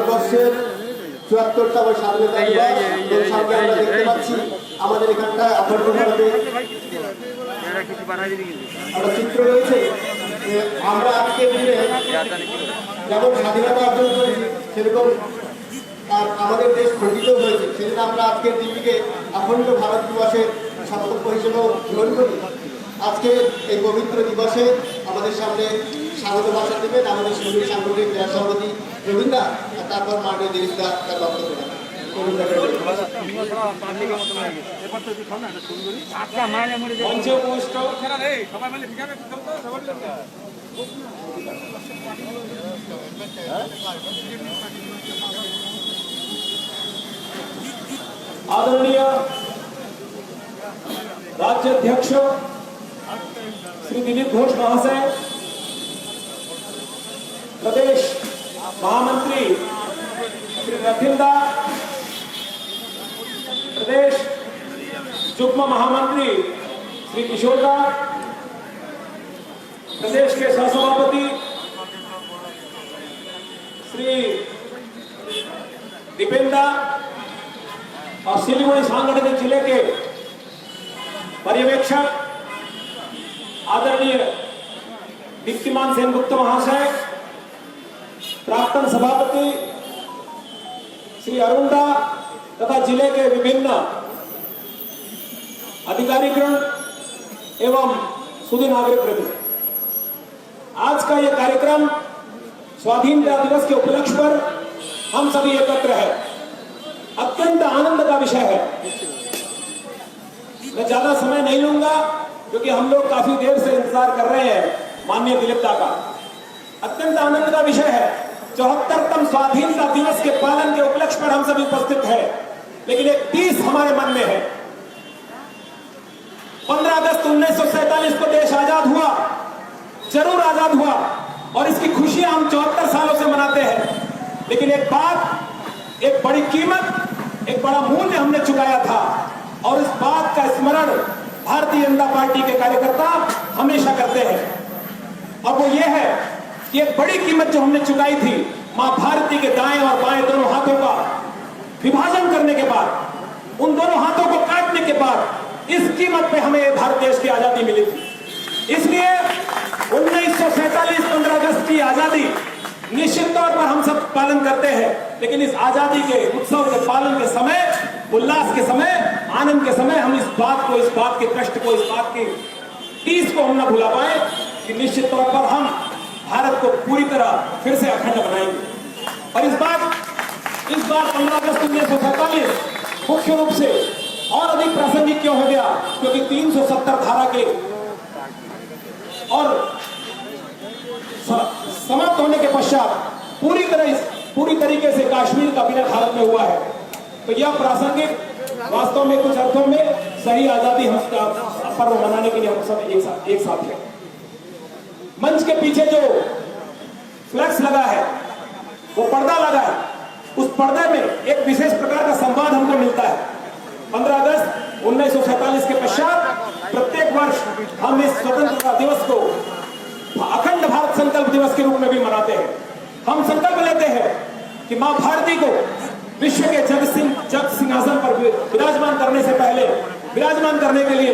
ভারতবর্ষের ৭৪তম স্বাধীনতা দিবস সঙ্গে আমরা দেখতে পাচ্ছি আমাদের এখানটায় অখণ্ডভাবে একটা চিত্র রয়েছে যে আমরা আজকের দিনে যেমন স্বাধীনতা অর্জন করেছি সেরকম আমাদের দেশ খণ্ডিত হয়েছে, সেজন্য আমরা আজকের দিনটিকে অখণ্ড ভারত দিবসের সতর্ক হিসেবেও গ্রহণ করি। আজকে এই পবিত্র দিবসে আমাদের সামনে স্বাগত ভাষণ দেবেন আমাদের সুন্দরী সাংগঠনিক জেলা সভাপতি রবীন্দ্র, তারপর মাননীয় দিলীপদা তার বক্তব্য দেবেন। आदरणीय राज्याध्यक्ष श्री दिलीप घोष महाशय, प्रदेश महामंत्री श्री रथिंदा, प्रदेश युग्म महामंत्री श्री किशोरदा, प्रदेश के सहसभापति श्री दीपेंद्र और सिलीगुड़ी सांगठनिक जिले के पर्यवेक्षक आदरणीय दीप्तिमान सेनगुप्ता महाशय, प्राक्तन सभापति श्री अरुणदा तथा जिले के विभिन्न अधिकारीगण एवं सुधी नागरिक वृंद, आज का यह कार्यक्रम स्वाधीनता दिवस के उपलक्ष्य पर हम सभी एकत्र हैं। अत्यंत आनंद का विषय है। मैं ज्यादा समय नहीं लूंगा क्योंकि हम लोग काफी देर से इंतजार कर रहे हैं माननीय दिलीपदा का। अत्यंत आनंद का विषय है। 74तम स्वाधीनता दिवस के पालन के उपलक्ष्य पर हम सभी उपस्थित हैं, लेकिन एक 30 हमारे मन में है। 15 अगस्त 1947 को देश आजाद हुआ, जरूर आजाद हुआ और इसकी खुशियां हम 74 सालों से मनाते हैं, लेकिन एक बात, एक बड़ी कीमत, एक बड़ा मूल्य हमने चुकाया था और इस बात का स्मरण भारतीय जनता पार्टी के कार्यकर्ता हमेशा करते हैं। और वो ये है कि एक बड़ी कीमत जो हमने चुकाई थी, मां भारती के दाएं और बाएं दोनों हाथों का विभाजन करने के बाद, उन दोनों हाथों को काटने के बाद इस कीमत पे हमें भारत देश की आजादी मिली थी। इसलिए 1947 15 अगस्त की आजादी निश्चित तौर पर हम सब पालन करते हैं, लेकिन इस आजादी के उत्सव के पालन के समय, उल्लास के समय, आनंद के समय हम इस बात के कष्ट को, इस बात की टीस को हम न भुला पाए कि निश्चित तौर पर हम भारत को पूरी तरह फिर से अखंड बनाएंगे। और इस बार 15 अगस्त 1947 मुख्य रूप से और अधिक प्रासंगिक क्यों हो गया, क्योंकि 370 धारा के और समाप्त होने के पश्चात पूरी तरीके से कश्मीर का विलय भारत में हुआ है। तो यह प्रासंगिक वास्तव में कुछ अर्थों में सही आजादी हम पर्व मनाने के लिए हम सब एक साथ हैं। मंच के पीछे जो फ्लैक्स लगा है, वो पर्दा लगा है, उस पर्दे में एक विशेष प्रकार का संवाद हमको मिलता है। 15 अगस्त 1947 के पश्चात प्रत्येक वर्ष हम इस स्वतंत्रता दिवस को अखंड भारत संकल्प दिवस के रूप में भी मनाते हैं। हम संकल्प लेते हैं कि मां भारती को विश्व के जग सिंहासन पर विराजमान करने से पहले, विराजमान करने के लिए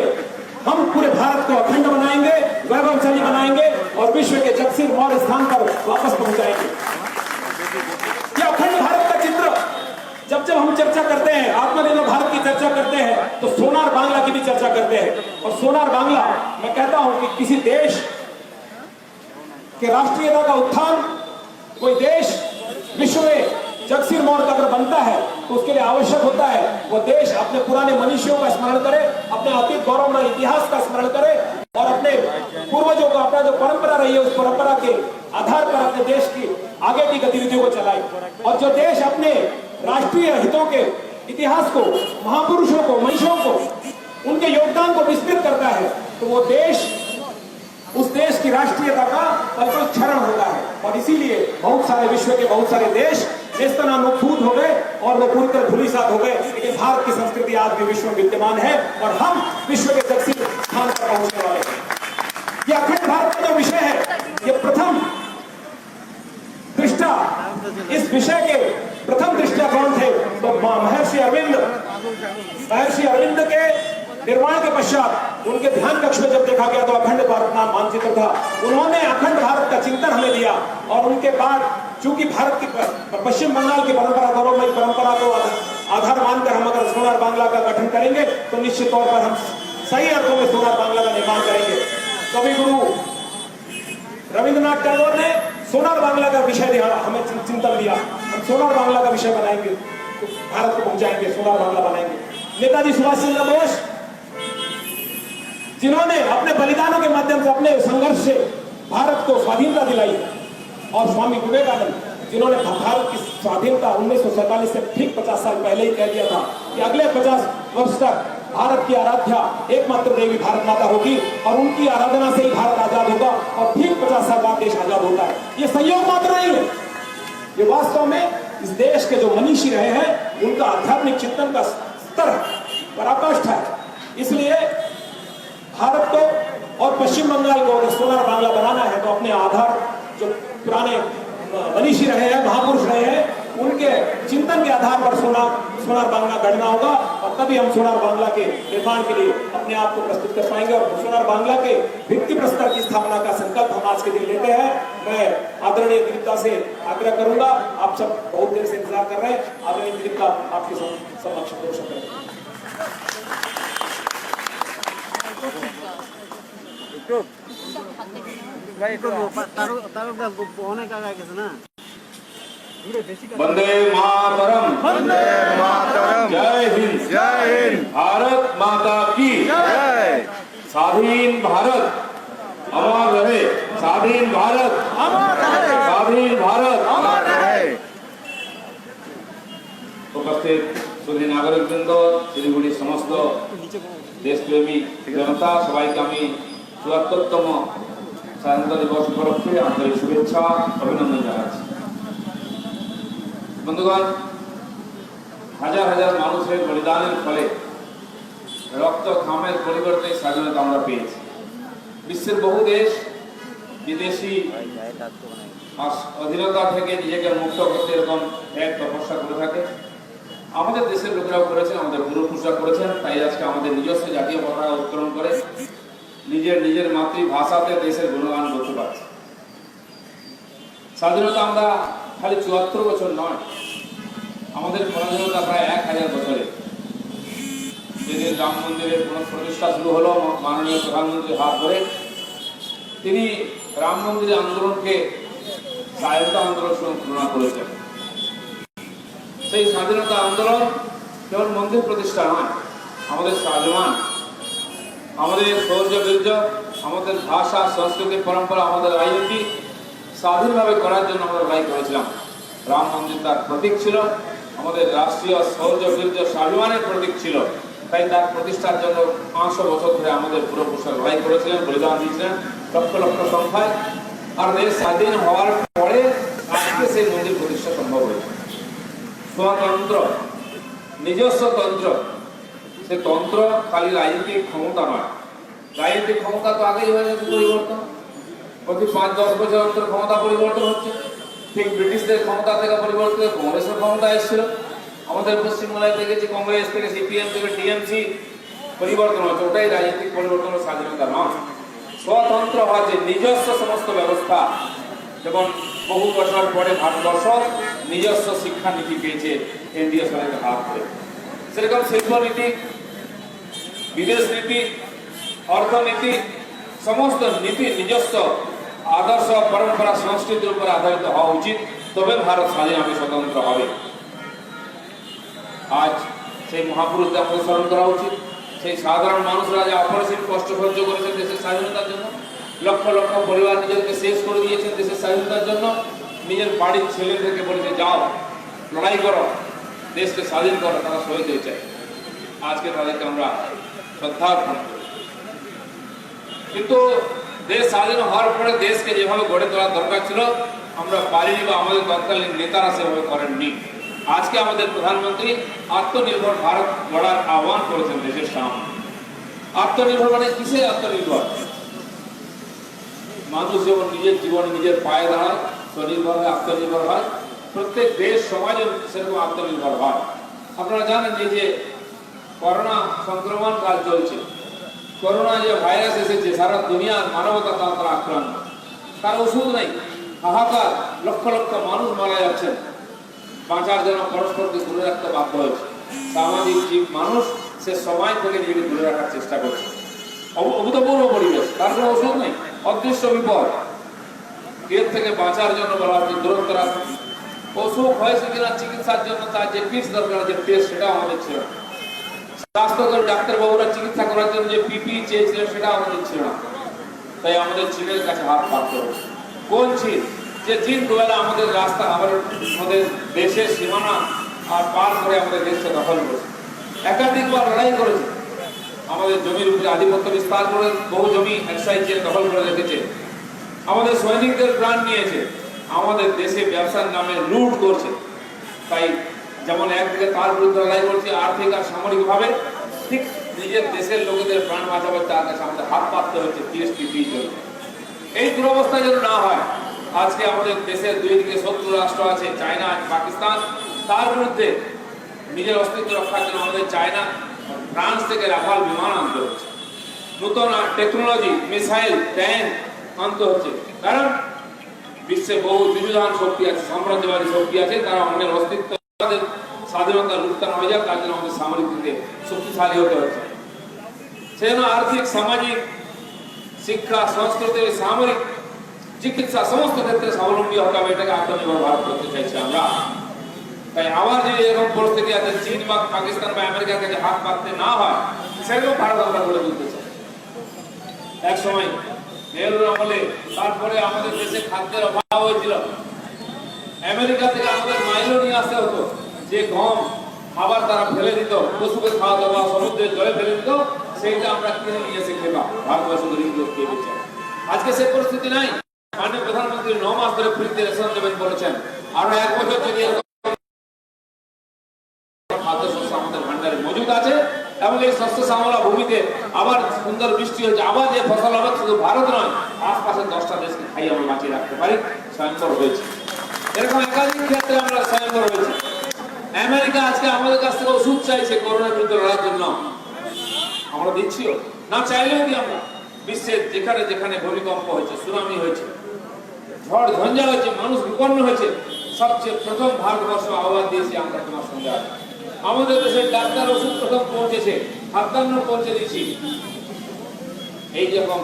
हम पूरे भारत को अखंड बनाएंगे, वैभवशाली बनाएंगे और विश्व के जगसिर मौर्य स्थान पर वापस पहुंचाएंगे। यह अखंड भारत का चित्र जब हम चर्चा करते हैं, आत्मनिर्भर भारत की चर्चा करते हैं, तो सोनार बांग्ला की भी चर्चा करते हैं। और सोनार बांग्ला, मैं कहता हूं कि किसी देश कि राष्ट्रीयता का उत्थान, कोई देश विश्व में जगसिर मौर्य अगर बनता है तो उसके लिए आवश्यक होता है वो देश अपने पुराने मनीषियों का स्मरण करे, अपने अतीत गौरवमय इतिहास का स्मरण करे और अपने पूर्वजों को, अपना जो परंपरा रही है उस परंपरा के आधार पर अपने देश की आगे की गतिविधियों को चलाए। और जो देश अपने राष्ट्रीय हितों के इतिहास को, महापुरुषों को, मनीषियों को, उनके योगदान को विस्मृत करता है, तो वो देश, उस देश की राष्ट्रीयता का पलपल क्षरण होता है। और इसीलिए बहुत सारे विश्व के बहुत सारे देश नेस्तनाबूद हो गए और वो पूरी तरह धूलिसात हो गए, लेकिन भारत की संस्कृति आज भी विश्व में विद्यमान है और हम विश्व के जगसिर स्थान पर पहुंचने वाले हैं। यह अखंड भारत का जो विषय है, ये प्रथम दृष्टा इस विषय के प्रथम दृष्टिया कौन थे? तो महर्षि अरविंद के निर्माण के पश्चात उनके ध्यान कक्ष में जब देखा गया तो अखंड भारत नाम मानचित्र था। उन्होंने अखंड भारत का चिंतन हमें दिया और उनके बाद चूंकि भारत की पश्चिम बंगाल की परंपरा, गौरवमयी परंपरा को आधार मानकर हम अगर सोनार बांग्ला का गठन करेंगे तो निश्चित तौर पर हम सही अर्थों में सोनार बांग्ला का निर्माण करेंगे। कवि गुरु रविंद्रनाथ टैगोर ने सोनार बांग्ला का विषय दिया, हमें चिंतन दिया, हम सोनार बांग्ला का विषय बनाएंगे तो भारत को पहुंचाएंगे, सोनार बांग्ला बनाएंगे। नेताजी सुभाष चंद्र बोस जिन्होंने अपने बलिदानों के माध्यम से, अपने संघर्ष से भारत को स्वाधीनता दिलाई, और स्वामी विवेकानंद जिन्होंने भारत की स्वाधीनता 1947 से ठीक 50 साल पहले ही कह दिया था कि अगले 50 वर्ष तक भारत की आराध्या एकमात्र देवी भारत माता होगी और उनकी आराधना से ही भारत आजाद होगा, और ठीक 50 साल बाद देश आजाद होता है। ये संयोग मात्र नहीं है, ये वास्तव में इस देश के जो मनीषी रहे हैं उनका आध्यात्मिक चिंतन का स्तर पराकाष्ठा है। इसलिए भारत को और पश्चिम बंगाल को अगर सोनार बांग्ला बनाना है तो अपने आधार जो पुराने मनीषी रहे हैं, महापुरुष रहे हैं, उनके चिंतन के आधार पर सोनार बांग्ला गढ़ना होगा, और तभी हम सोनार बांग्ला के निर्माण के लिए अपने आप को प्रस्तुत कर पाएंगे। और सोनार बांग्ला के भित्ति प्रस्तर की स्थापना का संकल्प हम आज के दिन लेते हैं। मैं आदरणीय दिलीपदा से आग्रह करूंगा, आप सब बहुत देर से इंतजार कर रहे हैं, आदरणीय दिलीपदा आपके समक्ष घोषणा करें। वंदे मातरम, वंदे मातरम, जय हिंद, जय हिंद, भारत माता की जय। स्वाधीन भारत अमर रहे, स्वाधीन भारत अमर रहे, स्वाधीन भारत अमर रहे। उपस्थित सुधी नागरिकबृंद, শিলিগুড়ি সমস্ত দেশপ্রেমী জনতা, সবাইকে আমি ৭৪তম স্বাধীনতা দিবস উপলক্ষে আন্তরিক শুভেচ্ছা অভিনন্দন জানাচ্ছি। বন্ধুগণ, হাজার হাজার মানুষের বলিদানের ফলে রক্ত ঘামের পরিবর্তে স্বাধীনতা আমরা পেয়েছি। বিশ্বের বহু দেশ বিদেশি অধীনতা থেকে নিজেকে মুক্ত করতে এরকম এক তপস্যা করে থাকে। আমাদের দেশের লোকেরাও করেছেন, আমাদের পূর্বপুরুষরা করেছেন। তাই আজকে আমাদের নিজস্ব জাতীয় পতাকা উত্তোলন করে নিজের মাতৃভাষাতে দেশের গুণগান করতে পারছি। স্বাধীনতা আমরা খালি ৭৪ বছর নয়, আমাদের পরাধীনতা প্রায় ১,০০০ বছরে। যেদিন রাম মন্দিরের পুনঃপ্রতিষ্ঠা শুরু হলো মাননীয় প্রধানমন্ত্রীর হাত ধরে, তিনি রাম মন্দিরের আন্দোলনকে স্বাধীনতা আন্দোলনের সঙ্গে তুলনা করেছেন। সেই স্বাধীনতা আন্দোলন কেবল মন্দির প্রতিষ্ঠা নয়, আমাদের স্বাভিমান, আমাদের শৌর্য বীর্য, আমাদের ভাষা, সংস্কৃতি, পরম্পরা, আমাদের রাজনীতি স্বাধীনভাবে করার জন্য আমরা লড়াই করেছিলাম। রাম মন্দির তার প্রতীক ছিল, আমাদের রাষ্ট্রীয় শৌর্য বীর্য স্বাভিমানের প্রতীক ছিল। তাই তার প্রতিষ্ঠার জন্য ৫০০ বছর ধরে আমাদের পূর্বপুরুষরা লড়াই করেছিলেন, বলিদান দিয়েছিলেন লক্ষ লক্ষ সংখ্যায়। আর দেশ স্বাধীন হওয়ার পরে আজকে সেই মন্দির প্রতিষ্ঠা সম্ভব হয়েছে। স্বতন্ত্র নিজস্ব তন্ত্র, সে তন্ত্র খালি রাজনৈতিক ক্ষমতা নয়। রাজনৈতিক ক্ষমতা তো আগেই হয়ে গেছে পরিবর্তন, প্রতি ৫-১০ বছর অন্তর ক্ষমতা পরিবর্তন হচ্ছে। ঠিক ব্রিটিশদের ক্ষমতা থেকে পরিবর্তন কংগ্রেসের ক্ষমতা এসেছিল। আমাদের পশ্চিমবাংলায় দেখেছি কংগ্রেস থেকে সিপিএম থেকে টিএমসি পরিবর্তন হচ্ছে। ওটাই রাজনৈতিক পরিবর্তন ও স্বাধীনতা নয়। স্বতন্ত্র হওয়ার যে নিজস্ব সমস্ত ব্যবস্থা, যেমন বহু বছর পরে ভারতবর্ষ নিজস্ব শিক্ষানীতি পেয়েছে কেন্দ্রীয় সরকারের হাত ধরে, সেরকম শিল্পনীতি, বিদেশ নীতি, অর্থনীতি, সমস্ত নীতি নিজস্ব আদর্শ, পরম্পরা, সংস্কৃতির উপর আধারিত হওয়া উচিত। তবে ভারত স্বাধীন হবে, স্বতন্ত্র হবে। আজ সেই মহাপুরুষদের আমাদের স্মরণ করা উচিত। সেই সাধারণ মানুষরা যে অপরিসীম কষ্ট সহ্য করেছেন দেশের স্বাধীনতার জন্য, লক্ষ লক্ষ পরিবার নিজেকে শেষ করে দিয়েছেন দেশের স্বাধীনতার জন্য। নিজের বাড়ির ছেলেদেরকে বলেছে যাও লড়াই করো, দেশকে স্বাধীন করো, তারা শহীদ হয়ে যায়। আজকে তাদেরকে আমরা শ্রদ্ধা অর্পণ করি। কিন্তু দেশ স্বাধীন হওয়ার পরে দেশকে যেভাবে গড়ে তোলার দরকার ছিল আমরা পারিনি, বা আমাদের তৎকালীন নেতারা সেভাবে করেননি। আজকে আমাদের প্রধানমন্ত্রী আত্মনির্ভর ভারত গড়ার আহ্বান করেছেন দেশের সামনে। আত্মনির্ভর মানে কিসে আত্মনির্ভর? মানুষ যেমন নিজের জীবনে নিজের পায়ে দাঁড়ায়, স্বনির্ভর হয়, আত্মনির্ভর হয়, প্রত্যেক দেশ সমাজও সেরকম আত্মনির্ভর হয়। আপনারা জানেন যে করোনা সংক্রমণ কাল চলছে, করোনা যে ভাইরাস এসেছে সারা দুনিয়ার মানবতা তার আক্রান্ত, তার ওষুধ নেই, হাহাকার, লক্ষ লক্ষ মানুষ মারা যাচ্ছেন, বাঁচার জন্য পরস্পরকে দূরে রাখতে বাধ্য হয়েছে। সামাজিক জীব মানুষ সে সময় থেকে নিজেকে দূরে রাখার চেষ্টা করছে। অভূতপূর্ব পরিবেশ, তার কোনো ওষুধ নেই, অদৃশ্য বিপদ। এর থেকে বাঁচার জন্য বলা হচ্ছে দূরত্ব রাখুন। অসুখ হয়েছে কিনা চিকিৎসার জন্য তার যে কিটস দরকার, যে টেস্ট, সেটাও আমাদের ছিল না। স্বাস্থ্যকর্মী ডাক্তারবাবুরা চিকিৎসা করার জন্য যে পিপি চেয়েছিলেন সেটা আমাদের ছিল না। তাই আমাদের চীনের কাছে হাত পাততে হচ্ছে। কোন চীন? যে চীন দুবেলা আমাদের রাস্তা, আমাদের দেশের সীমানা আর পার করে আমাদের দেশকে দখল করেছে, একাধিকবার লড়াই করেছে, আমাদের জমির উপরে আধিপত্য বিস্তার করে বহু জমি একসাই চীন দখল করে রেখেছে, আমাদের সৈনিকদের প্রাণ নিয়েছে, আমাদের দেশে ব্যবসার নামে লুট করছে। তাই যেমন একদিকে তার বিরুদ্ধে লড়াই করছে আর্থিক আর সামরিকভাবে, ঠিক নিজের দেশের লোকেদের প্রাণ বাঁচাবার তার কাছে আমাদের হাত পাততে হচ্ছে জিএসপি জন্য। এই দুরবস্থা যেন না হয়, আজকে আমাদের দেশের দুই দিকে শত্রু রাষ্ট্র আছে, চায়না, পাকিস্তান, তার বিরুদ্ধে নিজের অস্তিত্ব রক্ষার জন্য আমাদের চায়না, ফ্রান্স থেকে রাফাল বিমান আনতে হচ্ছে, নতুন টেকনোলজি, মিসাইল, ট্যাঙ্ক আনতে হচ্ছে। কারণ বিশ্বে বহু বিরোধান শক্তি আছে, সাম্রাজ্যবাদী শক্তি আছে, তারা আমাদের অস্তিত্ব, আমাদের স্বাধীনতা লুপ্তান হয়ে যায়, তার জন্য আমাদের সামরিক দিকে শক্তিশালী হতে হচ্ছে। সেজন্য আর্থিক, সামাজিক, শিক্ষা, সংস্কৃতি, সামরিক, চিকিৎসা সমস্ত ক্ষেত্রে স্বাবলম্বী হতে হবে। এটাকে আত্মনির্ভর ভারত করতে চাইছি আমরা। তাই আবার যদি এরকম পরিস্থিতি আছে চীন বা পাকিস্তান বা আমেরিকার কাছে হাত পাততে না হয়, সেরকম ভারত আমরা গড়ে তুলতে চাই। এক সময় নেহরুর আমলে তারপরে আমাদের দেশে খাদ্যের অভাব হয়েছিল, আমেরিকা থেকে আমাদের মাইলো নিয়ে আসতে হতো, যে গম আবার তারা ফেলে দিত, পশুকে খাওয়াতো বা সমুদ্রের জলে ফেলে দিত, সেইটা আমরা কিনে নিয়ে এসে খেতাম, ভারতবর্ষের গরিব লোক খেয়ে দিচ্ছে। আজকে সে পরিস্থিতি নাই। মাননীয় প্রধানমন্ত্রী 9 মাস ধরে ফ্রিতে রেশন দেবেন বলেছেন, আরো 1 বছর যদি খাদ্যশস্য আমাদের ভান্ডারে মজুদ আছে এবং এই শস্য শ্যামলা ভূমিতে আবার সুন্দর বৃষ্টি হচ্ছে, আবার যে ফসল হবে শুধু ভারত নয়, আশপাশের 10টা দেশকে খাই আমরা বাঁচিয়ে রাখতে পারি, স্বয়ংবর হয়েছে। এরকম একাধিক ক্ষেত্রে আমরা স্বয়ংবর হয়েছি। আমেরিকা আজকে আমাদের কাছ থেকে ওষুধ চাইছে করোনার বিরুদ্ধে লড়ার জন্য, আমরা দিচ্ছিও না, চাইলেও দিই আমরা। বিশ্বের যেখানে যেখানে ভূমিকম্প হয়েছে, সুনামি হয়েছে, ঝড় ঝঞ্ঝা হয়েছে, মানুষ বিপন্ন হয়েছে, সবচেয়ে প্রথম ভারতবর্ষ আহ্বান দিয়েছি আমরা তোমার সঙ্গে আছি। আমাদের দেশের ডাক্তার ওষুধ প্রথম পৌঁছেছে, খাদ্যান্ন পৌঁছে দিয়েছি। এই রকম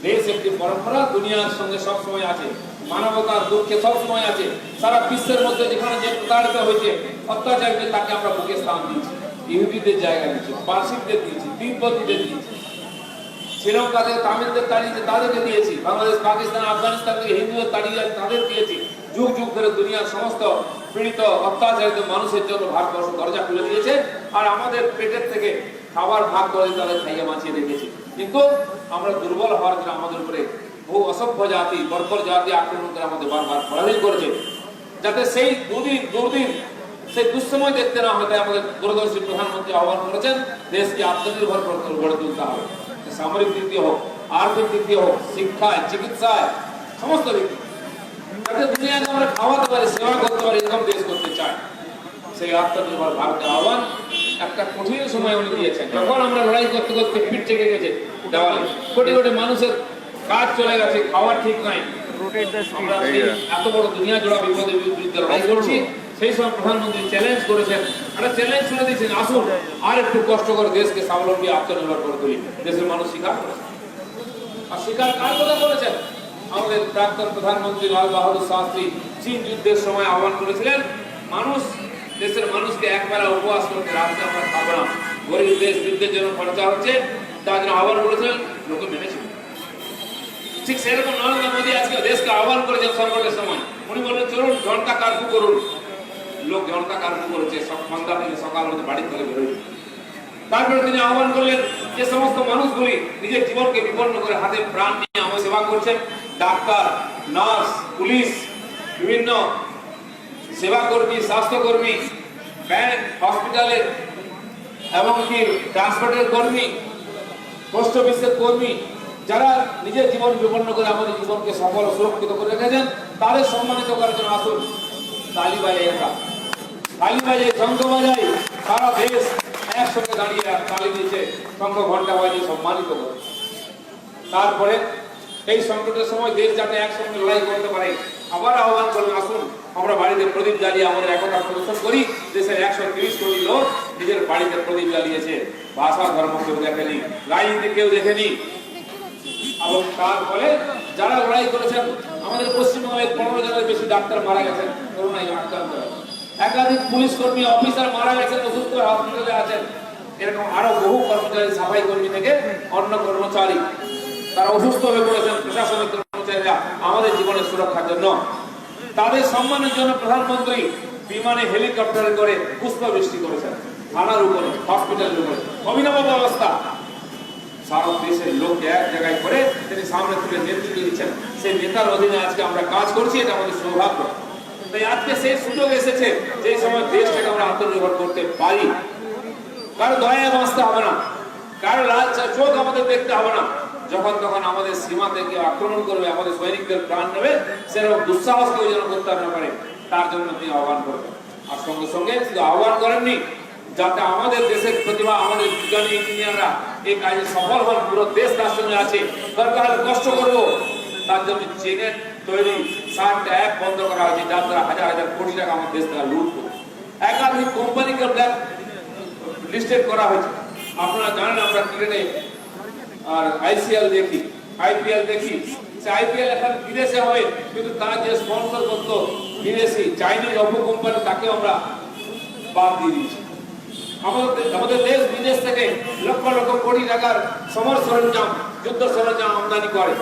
দেশ একটি পরম্পরা দুনিয়ার সঙ্গে সবসময় আছে, মানবতার দুঃখে সবসময় আছে। সারা বিশ্বের মধ্যে যেখানে যে প্রতারিত হয়েছে, অত্যাচার হয়েছে, তাকে আমরা বুকে স্থান দিয়েছি, ইহুদিদের জায়গা দিয়েছি, পার্সিকদের দিয়েছি, তিব্বতীদের দিয়েছি, শ্রীলঙ্কা থেকে তামিলদের তাড়িয়েছে, তাদেরকে দিয়েছি, বাংলাদেশ, পাকিস্তান, আফগানিস্তান থেকে হিন্দুদের তাড়িয়ে তাদের দিয়েছি। যুগ যুগ ধরে দুনিয়ার সমস্ত পীড়িত, অত্যাচারিত মানুষের জন্য ভারতবর্ষ দরজা খুলে দিয়েছে, আর আমাদের পেটের থেকে খাবার ভাগ করে তাদের খাইয়ে বাঁচিয়ে রেখেছে। কিন্তু আমরা দুর্বল হওয়ার জন্য আমাদের উপরে বহু অসভ্য জাতি, বর্বর জাতি আক্রমণ করে আমাদের বারবার পরাধীন করেছে, যাতে সেই দুর্দিন সেই দুঃসময় দেখতে না হয়। তাই আমাদের দূরদর্শী প্রধানমন্ত্রী আহ্বান করেছেন, দেশকে আত্মনির্ভর গড়ে তুলতে হবে, সামরিক দিক দিয়ে হোক, আর্থিক দিক দিয়ে হোক, শিক্ষায়, চিকিৎসায়, সমস্ত দিক দিয়ে, যাতে দুনিয়াকে আমরা খাওয়াতে পারি, সেবা করতে পারি, এরকম দেশ করতে চাই। সেই আত্মনির্ভর ভারতের আহ্বান একটা কঠিন সময় উনি দিয়েছেন, যখন আমরা লড়াই করতে করতে পিঠ থেকে গেছে দেওয়ালে, কোটি কোটি মানুষের কাজ চলে গেছে, খাওয়ার ঠিক নাই, আমরা এত বড় দুনিয়া জোড়া বিপদের বিরুদ্ধে লড়াই করছি। সেই সময় প্রধানমন্ত্রী চ্যালেঞ্জ করেছেন, একটা চ্যালেঞ্জ শুনে দিয়েছেন, আসুন আর একটু কষ্ট করে দেশকে স্বাবলম্বী, আত্মনির্ভর করে তুলি। দেশের মানুষ স্বীকার করেছে, আর স্বীকার কার কথা করেছেন? আমাদের প্রাক্তন প্রধানমন্ত্রী লাল বাহাদুর শাস্ত্রী চীন যুদ্ধের সময় আহ্বান করেছিলেন, মানুষ, দেশের মানুষকে একবেলা উপবাস করতে, রাত্রে আমরা খাবো না, গরিব দেশ, যুদ্ধের জন্য খরচা হচ্ছে, তার জন্য আহ্বান করেছিলেন, লোকে মেনেছিল। ঠিক সেরকম নরেন্দ্র মোদী আজকে দেশকে আহ্বান করেছেন সংকটের সময়, উনি বললেন চলুন জনতা কার্ফু করুন। লোক জনতা কার্ফু করেছে, সব সন্ধ্যা থেকে সকাল হতে বাড়ি থেকে বেরোয়। তারপরে তিনি আহ্বান করলেন, যে সমস্ত মানুষগুলি নিজের জীবনকে বিপন্ন করে হাতে প্রাণ নিয়ে আমার সেবা করছেন, ডাক্তার, নার্স, পুলিশ, বিভিন্ন সেবাকর্মী, স্বাস্থ্যকর্মী, ব্যাংক, হসপিটালের, এমনকি ট্রান্সপোর্টের কর্মী, পোস্ট অফিসের কর্মী, যারা নিজের জীবন বিপন্ন করে আমাদের জীবনকে সফল ও সুরক্ষিত করে রেখেছেন, তাদের সম্মানিত করার জন্য আসুন। তালি বাজায় একা, তালি বাজায়, শঙ্খ বাজায়, সারা দেশ একসঙ্গে দাঁড়িয়ে তালি দিয়েছে, শঙ্খ ঘন্টা বাজিয়ে সম্মানিত করে। তারপরে এই সংকটের সময় দেশ যাতে একসঙ্গে লড়াই করতে পারে, আবার আহ্বান করলেন, আসুন আমরা বাড়িতে প্রদীপ জ্বালিয়ে আমাদের একতা প্রদর্শন করি। দেশের 130 কোটি লোক নিজের বাড়িতে প্রদীপ জ্বালিয়েছে, ভাষা ধর্ম কেউ দেখেনি, রাজনীতি কেউ দেখেনি। এবং তারপরে যারা লড়াই করেছেন, আমাদের পশ্চিমবঙ্গে 15 জনের বেশি ডাক্তার মারা গেছেন করোনায় আক্রান্ত হয়ে, একাধিক পুলিশ কর্মী অফিসার মারা গেছেন, অসুস্থ হসপিটালে আছেন, এরকম আরো বহু কর্মচারী, সাফাই কর্মী থেকে অন্য কর্মচারী তারা অসুস্থ হয়ে পড়েছেন। প্রশাসনিক কর্মচারীরা আমাদের জীবনের সুরক্ষার জন্য, তাদের সম্মানের জন্য প্রধানমন্ত্রী বিমানে হেলিকপ্টারে করে পুষ্পবৃষ্টি করেছেন থানার উপরে, হসপিটালের উপরে, অভিনব ব্যবস্থা। সারা দেশের লোককে এক জায়গায় করে তিনি সামনে তুলে নেতৃত্ব দিচ্ছেন। সেই নেতার অধীনে আজকে আমরা কাজ করছি, এটা আমাদের সৌভাগ্য। তাই আজকে সেই সুযোগ এসেছে যে সময় দেশটাকে আমরা আত্মনির্ভর করতে পারি। কারো দয়ায় বাঁচতে হবে না, কারো লাল চোখ আমাদের দেখতে হবে না। যখন তখন আমাদের সীমাতে কেউ আক্রমণ করবে, আমাদের সৈনিকদের প্রাণ নেবে, সেরকম দুঃসাহস কেউ যেন করতে না পারে, তার জন্য তিনি আহ্বান করবেন। আর সঙ্গে সঙ্গে শুধু আহ্বান করেননি, যাতে আমাদের দেশের প্রতিভা, আমাদের বিজ্ঞানী ইঞ্জিনিয়াররা এই কাজে সফল হন, পুরো দেশ তার সঙ্গে আছে। দরকার হলে কষ্ট করবো, তার জন্য চীনের তৈরি সারটা এক বন্ধ করা হয়েছে, যার দ্বারা হাজার হাজার কোটি টাকা আমাদের দেশ থেকে লুট করবে। একাধিক কোম্পানিকে ব্ল্যাক লিস্টেড করা হয়েছে। আপনারা জানেন আমরা ক্রিকেটে আর আইসিএল দেখি, আইপিএল দেখি, সে আইপিএল এখন বিদেশে হয়, কিন্তু তার যে স্পন্সর করতো বিদেশি চাইনিজ অপো কোম্পানি, তাকে আমরা বাদ দিয়ে দিয়েছি। আমাদের দেশ বিদেশ থেকে লক্ষ লক্ষ কোটি টাকার সমর সরঞ্জাম, যুদ্ধ সরঞ্জাম আমদানি করে,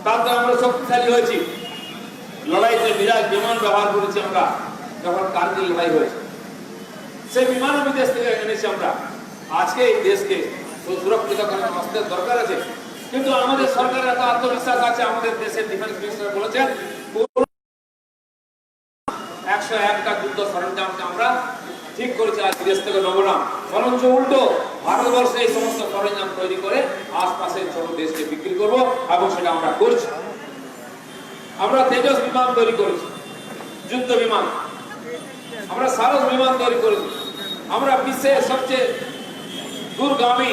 তার দ্বারা আমরা শক্তিশালী হয়েছি। লড়াইতে বিরাট বিমান ব্যবহার করেছি আমরা, যখন কার্গিল লড়াই হয়েছে সেই বিমানও বিদেশ থেকে এনেছি আমরা। আজকে এই দেশকে সুরক্ষিত করার অস্ত্রের দরকার আছে, কিন্তু আমাদের সরকারের এত আত্মবিশ্বাস আছে। আমাদের দেশের ডিফেন্স মিনিস্টার বলেছেন 101টা যুদ্ধ সরঞ্জামকে আমরা ঠিক করেছি, আজ বিদেশ থেকে নেবো না, বরঞ্চ উল্টো ভারতবর্ষে এই সমস্ত সরঞ্জাম তৈরি করে আশপাশের ছোট দেশকে বিক্রি করবো, এবং সেটা আমরা করছি। আমরা তেজস বিমান তৈরি করেছি, যুদ্ধ বিমান, আমরা সারস বিমান তৈরি করেছি, আমরা বিশ্বের সবচেয়ে দূরগামী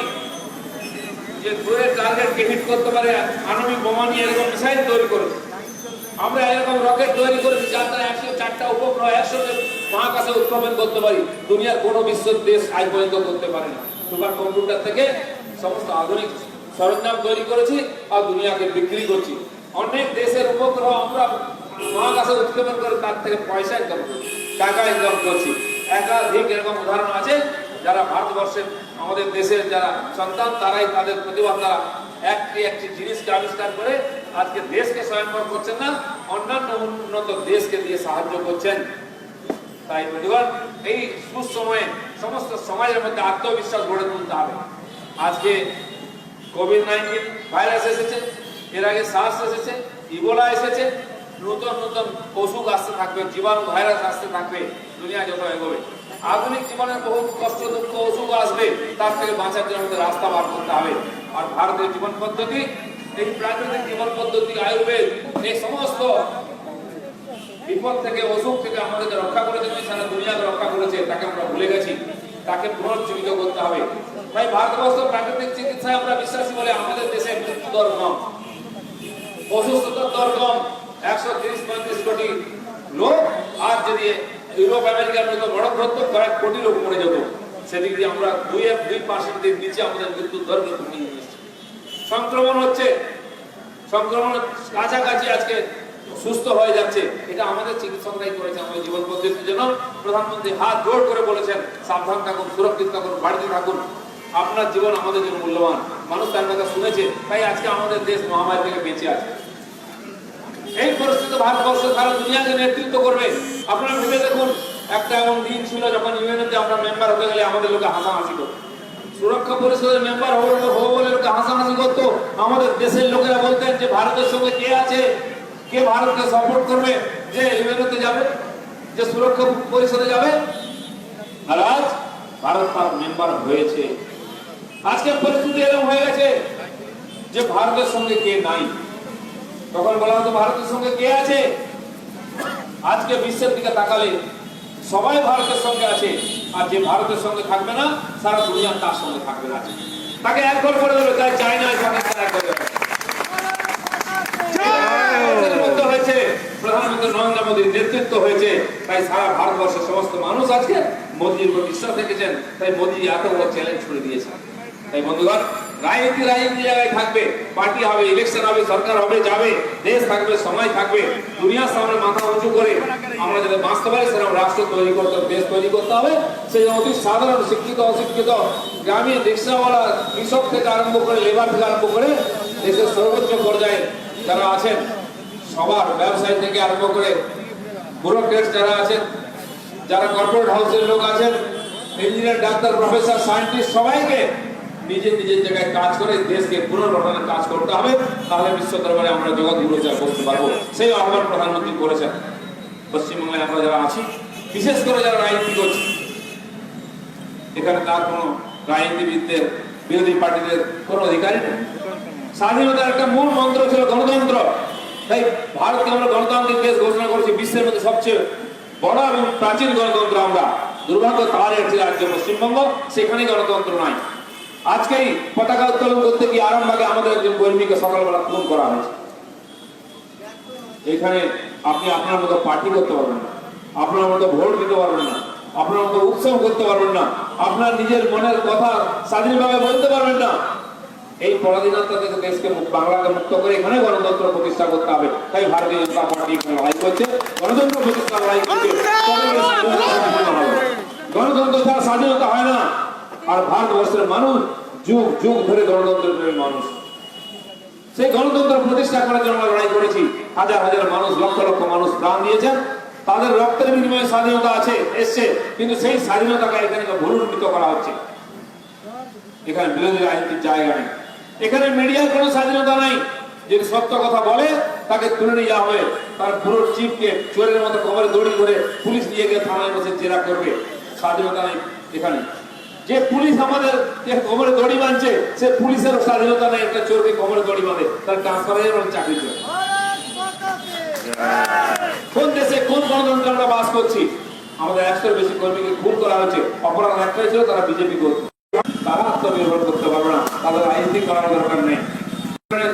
যে দূরের টার্গেটকে হিট করতে পারে আণবিক বোমা নিয়ে এরকম মিসাইল তৈরি করেছি। আমরা এরকম রকেট তৈরি করেছি যার দ্বারা 104টা উপগ্রহ একসাথে মহাকাশে উৎক্ষেপণ করতে পারি, দুনিয়ার কোনো বিশ্ব দেশ আজ পর্যন্ত করতে পারে না। সুপার কম্পিউটার থেকে সমস্ত আধুনিক সরঞ্জাম তৈরি করেছি আর দুনিয়াকে বিক্রি করছি। অনেক দেশের উপগ্রহ আমরা মহাকাশে উৎক্ষেপণ করে তার থেকে পয়সা ইনকাম করছি, টাকা ইনকাম করছি। একাধিক এরকম উদাহরণ আছে, যারা ভারতবর্ষের আমাদের দেশের যারা সন্তান, তারাই তাদের প্রতিভা দ্বারা একটি জিনিসকে আবিষ্কার করে আজকে দেশকে স্বয়ংবর করছেন না, অন্যান্য উন্নত দেশকে দিয়ে সাহায্য করছেন। তাই বন্ধুগণ, এই সুসময়ে সমস্ত সমাজের মধ্যে আত্মবিশ্বাস গড়ে তুলতে হবে। আজকে কোভিড-19 ভাইরাস এসেছে, এর আগে সার্স এসেছে, ইবোলা এসেছে, নতুন নতুন অসুখ আসতে থাকবে, জীবাণু ভাইরাস আসতে থাকবে, দুনিয়া যত এগোবে। আধুনিক জীবনের বহু কষ্ট দুঃখ অসুখ আসবে, তার থেকে বাঁচার জন্য আমাদের রাস্তা বার করতে হবে। আর ভারতের জীবন পদ্ধতি, এই প্রাকৃতিক জীবন পদ্ধতি, আয়ুর্বেদ, এই সমস্ত বিপদ থেকে, অসুখ থেকে আমাদেরকে রক্ষা করেছে, সারা দুনিয়াকে রক্ষা করেছে, তাকে আমরা ভুলে গেছি, তাকে পুনর্জীবিত করতে হবে। তাই ভারতবর্ষ প্রাকৃতিক চিকিৎসায় আমরা বিশ্বাসী বলে আমাদের দেশে মৃত্যু দর কম, অসুস্থতার দর কম। 130-135 কোটি লোক, আর যদি ইউরোপ আমেরিকার মতো বড় ধরতো কয়েক কোটি লোক মরে যেত, সেদিক দিয়ে আমরা 2% নিচে আমাদের মৃত্যুর দর কমিয়ে নিয়ে এসেছি। সংক্রমণ হচ্ছে, সংক্রমণ কাছাকাছি আজকে সুস্থ হয়ে যাচ্ছে, এটা আমাদের চিকিৎসকরাই করেছে আমাদের জীবন পদ্ধতির জন্য। প্রধানমন্ত্রী হাত জোড় করে বলেছেন, সাবধান থাকুন, সুরক্ষিত থাকুন, বাড়িতে থাকুন, আপনার জীবন আমাদের জন্য মূল্যবান। মানুষ তার কথা শুনেছে, তাই আজকে আমাদের দেশ মহামারী থেকে বেঁচে আছে। এই পরিস্থিতি ভারতবর্ষ সারা দুনিয়াকে নেতৃত্ব করবে। আপনারা ভেবে দেখুন, একটা এমন দিন ছিল যখন ইউএনএতে আমরা মেম্বার হতে গেলে আমাদের লোকে হাসাহাসি করতো, সুরক্ষা পরিষদের মেম্বার হবো বলে লোকে হাসাহাসি করতো। আমাদের দেশের লোকেরা বলতেন যে ভারতের সঙ্গে কে আছে, কে ভারতকে সাপোর্ট করবে, যে ইউএনএতে যাবে, যে সুরক্ষা পরিষদে যাবে। আর আজ ভারত তার মেম্বার হয়েছে। আজকে পরিস্থিতি এরকম হয়ে গেছে যে ভারতের সঙ্গে কে নাই। তখন বলা হতো ভারতের সঙ্গে কে আছে, আজকে বিশ্বের দিকে তাকালে সবাই ভারতের সঙ্গে আছে, আর যে ভারতের সঙ্গে থাকবে না সারা দুনিয়া তার সঙ্গে থাকবে না, তাকে একঘর করে দেবে। তাই চায়না পাকিস্তান এক করে দেবে। হয়েছে প্রধানমন্ত্রী নরেন্দ্র মোদীর নেতৃত্ব হয়েছে, তাই সারা ভারতবর্ষের সমস্ত মানুষ আজকে মোদীর উপর বিশ্বাস রেখেছেন। তাই মোদী এত বড় চ্যালেঞ্জ করে দিয়েছেন। তাই বন্ধুগণ, রাজনীতি জায়গায় থাকবে, পার্টি হবে, ইলেকশন হবে, সরকার হবে, যাবে, দেশ থাকবে, সময় থাকবে। দুনিয়ার সামনে মাথা উঁচু করে আমরা যাতে বাঁচতে পারি সেরকম রাষ্ট্র তৈরি করতে হবে, দেশ তৈরি করতে হবে। সেই অতি সাধারণ শিক্ষিত অশিক্ষিত গ্রামীণ রিক্সাওয়ালা, কৃষক থেকে আরম্ভ করে, লেবার থেকে আরম্ভ করে দেশের সর্বোচ্চ পর্যায়ে যারা আছেন, সবার ব্যবসায়ী থেকে আরম্ভ করে ব্যুরোক্রেটস যারা আছেন, যারা কর্পোরেট হাউসের লোক আছেন, ইঞ্জিনিয়ার, ডাক্তার, প্রফেসর, সায়েন্টিস্ট, সবাইকে নিজের নিজের জায়গায় কাজ করে দেশকে পুনর্গঠনের কাজ করতে হবে। তাহলে বিশ্ব দরবারে আমরা জগৎগুলো যা করতে পারবো, সেই আহ্বান প্রধানমন্ত্রী করেছেন। পশ্চিমবাংলায় আমরা যারা আছি, বিশেষ করে যারা রাজনীতি করছি, এখানে তার কোনো রাজনীতিবিদদের, বিরোধী পার্টিদের কোনো অধিকারই নেই। স্বাধীনতার একটা মূল মন্ত্র ছিল গণতন্ত্র। তাই ভারতকে আমরা গণতান্ত্রিক দেশ ঘোষণা করেছি, বিশ্বের মধ্যে সবচেয়ে বড় এবং প্রাচীন গণতন্ত্র আমরা। দুর্ভাগ্য তার একটি রাজ্য পশ্চিমবঙ্গ, সেখানে গণতন্ত্র নাই। আজকেই পতাকা উত্তোলন করতে গিয়ে আরামবাগে আমাদের একজন কর্মীকে সকালবেলা খুন করা হয়েছে। এখানে আপনি আপনার মতো পার্টি করতে পারবেন না, আপনার মতো ভোট দিতে পারবেন না, আপনার মতো উৎসব করতে পারবেন না, আপনার নিজের মনের কথা স্বাধীনভাবে বলতে পারবেন না। এই পরাধীনতা থেকে দেশকে, বাংলাকে মুক্ত করে এখানে গণতন্ত্র প্রতিষ্ঠা করতে হবে। তাই ভারতীয় জনতা পার্টি এখানে লড়াই করছে, গণতন্ত্র প্রতিষ্ঠা লড়াই করছে। গণতন্ত্র ছাড়া স্বাধীনতা হয় না। আর ভারতবর্ষের মানুষ যুগ যুগ ধরে গণতন্ত্রের মানুষ, সেই গণতন্ত্র প্রতিষ্ঠা করার জন্য লড়াই করেছি। হাজার হাজার মানুষ, লক্ষ লক্ষ মানুষ প্রাণ দিয়েছেন। তাদের রক্তের বিনিময়ে স্বাধীনতা আছে, এসছে, কিন্তু সেই স্বাধীনতাকে এখানে ভুলুণ্ঠিত করা হচ্ছে। এখানে বিরোধী রাজনীতির জায়গা নেই, এখানে মিডিয়ার কোনো স্বাধীনতা নাই। যদি সত্য কথা বলে তাকে তুলে নিয়ে যাওয়া হবে, তার পুরো চিফকে চোরের মতো কোমরে দড়ি ধরে পুলিশ নিয়ে গিয়ে থানায় বসে জেরা করবে। স্বাধীনতা নেই এখানে। যে পুলিশ আমাদের কোমরে দড়ি বাঁধছে, সে পুলিশের স্বাধীনতা নেই। একটা চোরকে কোমরে দড়ি বাঁধে, তার ট্রান্সফার হয়ে যাবে, চাকরি করে। কোন দেশে, কোন গণতন্ত্রে আমরা বাস করছি? আমাদের 100 বেশি কর্মীকে খুন করা হয়েছে। অপরাধ একটাই ছিল, তারা বিজেপি করত। তারা আত্মনির্ভর করতে পারবে না, তাদের রাজনীতি করার দরকার নেই।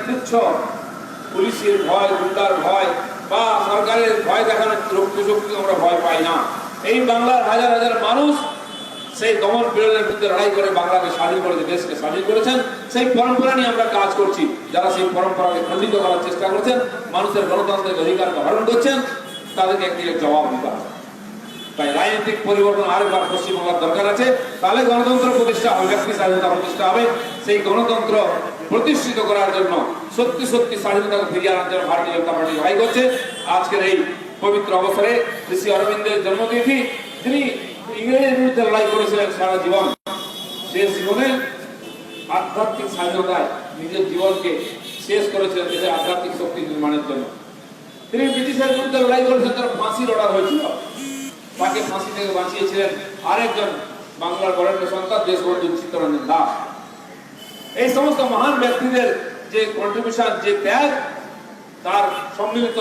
তুচ্ছ পুলিশের ভয়, গুন্ডার ভয় বা সরকারের ভয় দেখানোর শক্তি আমরা ভয় পাই না। এই বাংলার হাজার হাজার মানুষ সেই দমন পীড়নের বিরুদ্ধে লড়াই করে বাংলাকে স্বাধীন করেছে, দেশকে স্বাধীন করেছেন। সেই পরম্পরা নিয়ে আমরা কাজ করছি। যারা সেই পরম্পরাকে খণ্ডিত করার চেষ্টা করছেন, মানুষের গণতান্ত্রিক অধিকারকে হরণ করছেন, তাদেরকে একদিকে জবাব দিতে হবে। তাই রাজনৈতিক পরিবর্তন আরেকবার পশ্চিমবাংলার দরকার আছে। তাহলে গণতন্ত্র প্রতিষ্ঠা হবে, ব্যক্তি স্বাধীনতা প্রতিষ্ঠা হবে। সেই গণতন্ত্র প্রতিষ্ঠিত করার জন্য, সত্যি সত্যি স্বাধীনতাকে ফিরিয়ে আনার জন্য ভারতীয় জনতা পার্টি লড়াই করছে। আজকের এই পবিত্র অবসরে ঋষি অরবিন্দের জন্মতিথি, তিনি ইংরেজের বিরুদ্ধে লড়াই করেছিলেন সারা জীবন। শেষ জীবনে আধ্যাত্মিক স্বাধীনতায় নিজের জীবনকে শেষ করেছিলেন দেশের আধ্যাত্মিক শক্তি নির্মাণের জন্য। তিনি ব্রিটিশের বিরুদ্ধে লড়াই করেছেন, তার ফাঁসির অর্ডার হয়েছিল। তাকে ফাঁসি থেকে বাঁচিয়েছিলেন আরেকজন বাংলার বরেণ্য সন্তান দেশবন্ধু চিত্তরঞ্জন দাস। এই সমস্ত মহান ব্যক্তিদের যে কন্ট্রিবিউশন, যে ত্যাগ, তার সম্মিলিত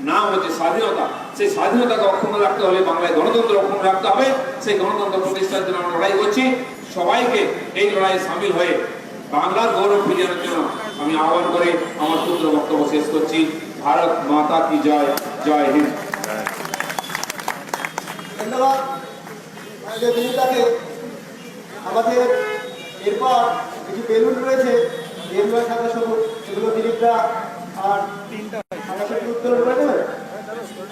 নাম হচ্ছে স্বাধীনতা। সেই স্বাধীনতাকে অক্ষুণ্ণ রাখতে হলে, বাংলায় গণতন্ত্র অক্ষুণ্ণ রাখতে হবে। সেই গণতন্ত্র প্রতিষ্ঠার জন্য আমরা লড়াই করছি। সবাইকে এই লড়াইয়ে সামিল হয়ে বাংলার গৌরব ফিরিয়ে আনার জন্য আমি আহ্বান করে আমার ক্ষুদ্র বক্তব্য শেষ করছি। ভারত মাতা কি জয়, জয় হিন্দ। ধন্যবাদ দিলীপদাকে। আমাদের এরপর কিছু বেলুন রয়েছে, বেলুনের সাথে সবুজ, সেগুলো দিলীপদা আর উত্তোলন করে দেবেন।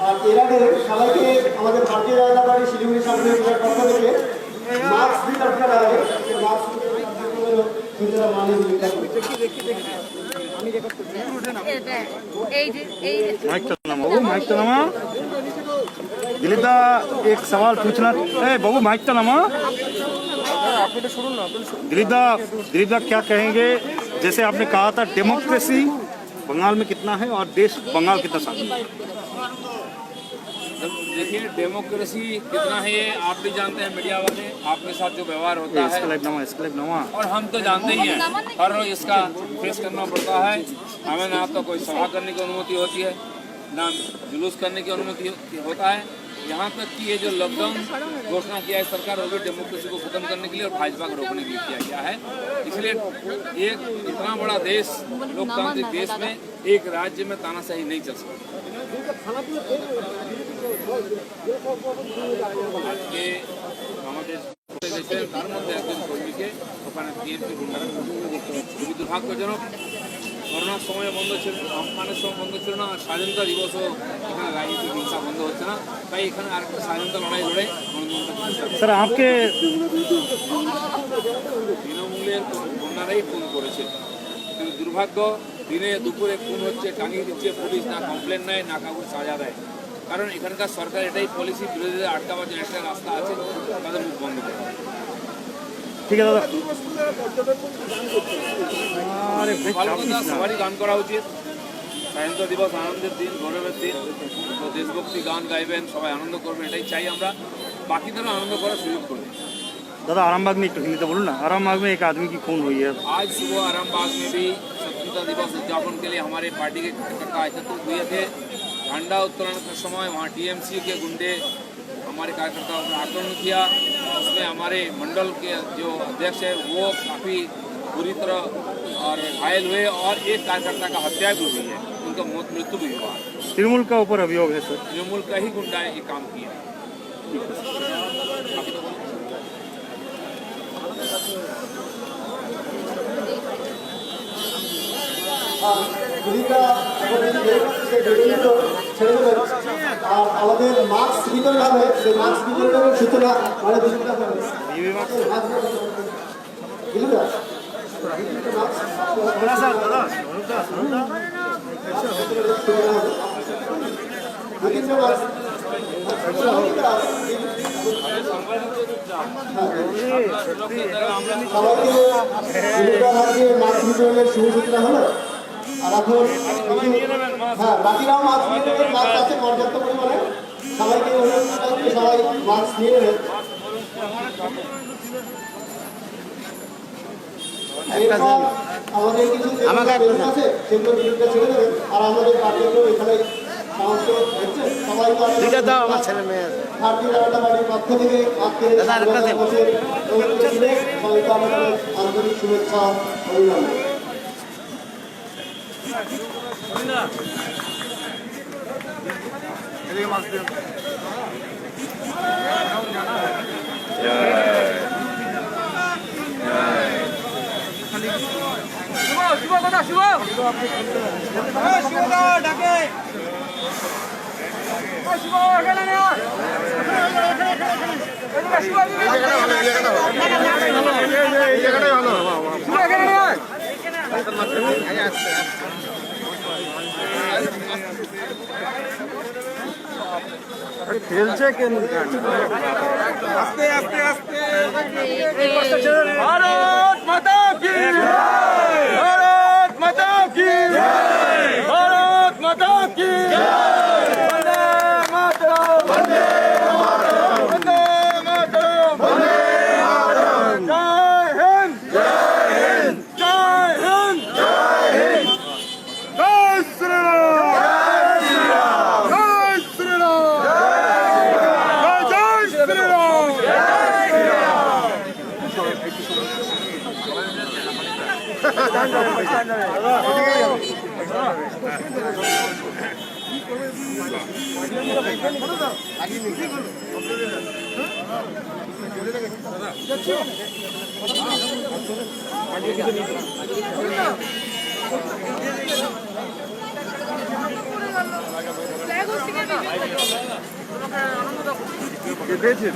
আর এর আগে সবাইকে আমাদের ভারতীয় জনতা পার্টি শিলিগুড়ি সাংগঠনিক জেলার পক্ষ থেকে মাস্ক দিতে আপনারা লাগে, মাস্ক माइक तो नामा दिलीप दा एक सवाल पूछना है। बाबू माइक तो नामा दिलीप दा क्या कहेंगे? जैसे आपने कहा था डेमोक्रेसी बंगाल में कितना है और देश बंगाल कितना शांत है? देखिए, डेमोक्रेसी कितना है ये आप भी जानते हैं, मीडिया वाले आपके साथ जो व्यवहार होता है, और हम तो जानते ही हैं। हर रोज इसका फेस करना पड़ता है। हमें ना तो कोई सभा करने की अनुमति होती है, ना जुलूस करने की अनुमति होता है। यहाँ तक कि ये जो लॉकडाउन घोषणा किया है सरकार, वो भी डेमोक्रेसी को खत्म करने के लिए और भाजपा को रोकने के लिए किया गया है। इसलिए एक इतना बड़ा देश, लोकतांत्रिक देश में एक राज्य में तानाशाही नहीं चल सकती। আজকে আমাদের দেশের তার মধ্যে একজন কর্মীকে ওখানে টিএমসি গুন্ডারা খুবই দুর্ভাগ্যজনক। করোনার সময় বন্ধ ছিল, আমফানের সময় বন্ধ ছিল না, আর স্বাধীনতা দিবসও এখানে রাজনীতিক হিংসা বন্ধ হচ্ছে না। তাই এখানে আরেকটা স্বাধীনতা লড়াই লড়ে सर आपके তৃণমূলের গুন্ডারাই খুন করেছে। কিন্তু দুর্ভাগ্য, দিনে দুপুরে খুন হচ্ছে, টাঙিয়ে দিচ্ছে পুলিশ, না কমপ্লেন নেয়, না কাউকে সাজা দেয়। কারণ এখানকার সরকার এটাই পলিসি, বিরোধীদের আটকাবার যে একটা রাস্তা আছে তাদের মুখ বন্ধ করে। ठीक है दादा अरे भाई ভালোবাসা সবারই গান করা উচিত। স্বাধীনতা দিবস আনন্দের দিন, গৌরবের দিন, তো দেশভক্তি গান গাইবেন, সবাই আনন্দ করবেন, এটাই চাই আমরা। বাকিদেরও আনন্দ করার সুযোগ করবেন। दादा आरामबाग में एक हिंदी तो बोलो ना, आरामबाग में एक आदमी की खून हुई है। आज सुबह आरामबाग में भी स्वतंत्रता दिवस उद्यापन के लिए हमारे पार्टी के कार्यकर्ता एकत्रित हुए थे। झंडा उत्तोलन के समय वहाँ टीएमसी के गुंडे हमारे कार्यकर्ताओं पर आक्रमण किया। उसमें हमारे मंडल के जो अध्यक्ष है वो काफ़ी बुरी तरह और घायल हुए, और एक कार्यकर्ता का हत्या भी हुई है, उनका मृत्यु भी हुआ। तृणमूल का ऊपर अभियोग है सर। तृणमूल का ही गुंडा ये काम किया। দিদিরা সে বেরোলে তো ছেড়ে দেবেন। আর আমাদের মাস্ক বিতরণ হবে, সেই মাস্ক বিতরণের সূচনা মানে দিদিরা হবে। দিদিরা সবাইকে মাস্ক বিতরণের শুভ সূচনা হলো। আর এখন হ্যাঁ, বাকিরাও মাস্ক নিয়ে নেবেন, মাস্ক আছে পর্যাপ্ত পরিমাণে। সবাইকে অনুরোধ করছি সবাই মাস্ক নিয়ে নেবেন। এরপর আমাদের কিছু বেলুন আছে, সেগুলো বিরুদ্ধে ছেড়ে দেবেন। আর আমাদের কার্যক্রম এখানে সমস্ত হচ্ছে। সবাইকে ভারতীয় জনতা পার্টির পক্ষ থেকে আজকের সবাইকে আমাদের আন্তরিক শুভেচ্ছা অভিনন্দন। खेलছে কেন আস্তে আস্তে আস্তে ভারত মাতা কি জয়, ভারত মাতা কি জয়, ভারত মাতা কি জয়, বন্দে মাতরম, বন্দে মাতরম, বন্দে মাতরম, বন্দে মাতরম, জয় হিন্দ, জয় হিন্দ, জয় হিন্দ, জয় হিন্দ, জয় শ্রী রাম, জয় শ্রী রাম, জয় শ্রী রাম, জয় শ্রী রাম, জয় শ্রী রাম। বেঁচে